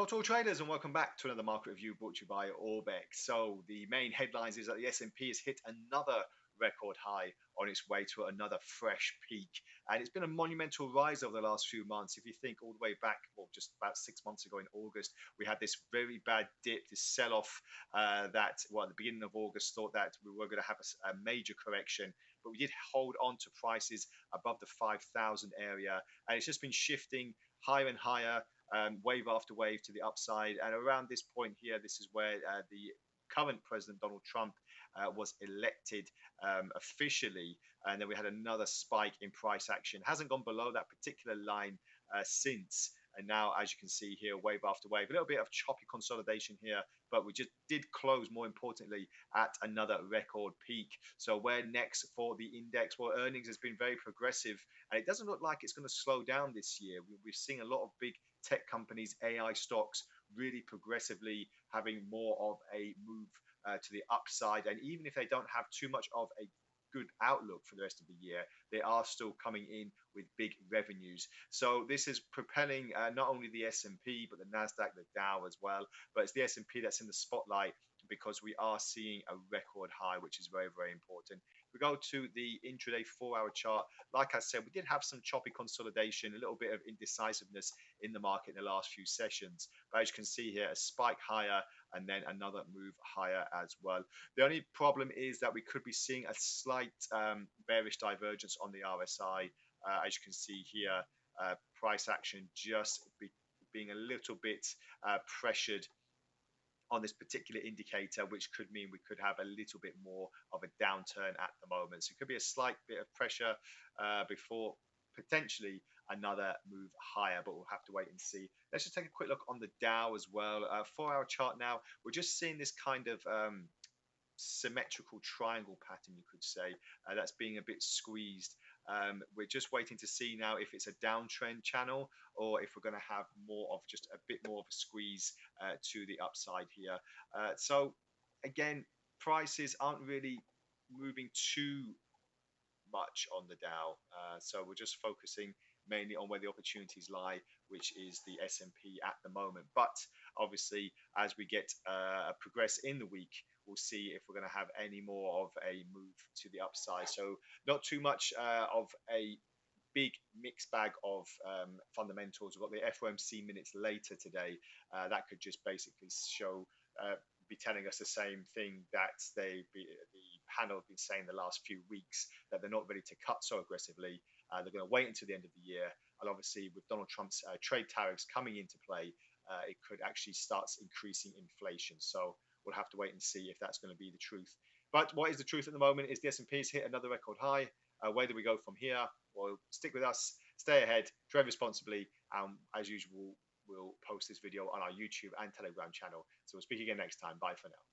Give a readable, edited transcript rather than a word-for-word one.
Hello to all traders and welcome back to another market review brought to you by Orbex. So the main headlines is that the S&P has hit another record high on its way to another fresh peak, and it's been a monumental rise over the last few months. If you think all the way back, well, just about 6 months ago in August, we had this very bad dip, this sell-off at the beginning of August thought that we were going to have a major correction, but we did hold on to prices above the 5,000 area, and it's just been shifting higher and higher, wave after wave to the upside. And around this point here, this is where the current President Donald Trump was elected officially, and then we had another spike in price action. Hasn't gone below that particular line since. And now, as you can see here, wave after wave, a little bit of choppy consolidation here, but we just did close, more importantly, at another record peak. So where next for the index? Well, earnings has been very progressive, and it doesn't look like it's going to slow down this year. We're seeing a lot of big tech companies, AI stocks, really progressively having more of a move to the upside. And even if they don't have too much of a good outlook for the rest of the year, they are still coming in with big revenues. So this is propelling not only the S&P but the Nasdaq, the Dow as well. But it's the S&P that's in the spotlight because we are seeing a record high, which is very, very important. We go to the intraday 4-hour chart. Like I said, we did have some choppy consolidation, a little bit of indecisiveness in the market in the last few sessions. But as you can see here, a spike higher and then another move higher as well. The only problem is that we could be seeing a slight bearish divergence on the RSI. As you can see here, price action just being a little bit pressured on this particular indicator, which could mean we could have a little bit more of a downturn at the moment. So it could be a slight bit of pressure before potentially another move higher, but we'll have to wait and see. Let's just take a quick look on the Dow as well. 4-hour chart now. We're just seeing this kind of symmetrical triangle pattern, you could say, that's being a bit squeezed. We're just waiting to see now if it's a downtrend channel or if we're going to have more of just a bit more of a squeeze to the upside here. So again, prices aren't really moving too much on the Dow, so we're just focusing mainly on where the opportunities lie, which is the S&P at the moment. But obviously, as we get progress in the week, we'll see if we're going to have any more of a move to the upside. So not too much of a big mixed bag of fundamentals. We've got the FOMC minutes later today. That could just basically be telling us the same thing that the panel have been saying the last few weeks, that they're not ready to cut so aggressively. They're going to wait until the end of the year. And obviously, with Donald Trump's trade tariffs coming into play, it could actually start increasing inflation. So we'll have to wait and see if that's going to be the truth. But what is the truth at the moment is the S&P's hit another record high. Where do we go from here? Well, stick with us, stay ahead, trade responsibly, and as usual, we'll post this video on our YouTube and Telegram channel. So we'll speak again next time. Bye for now.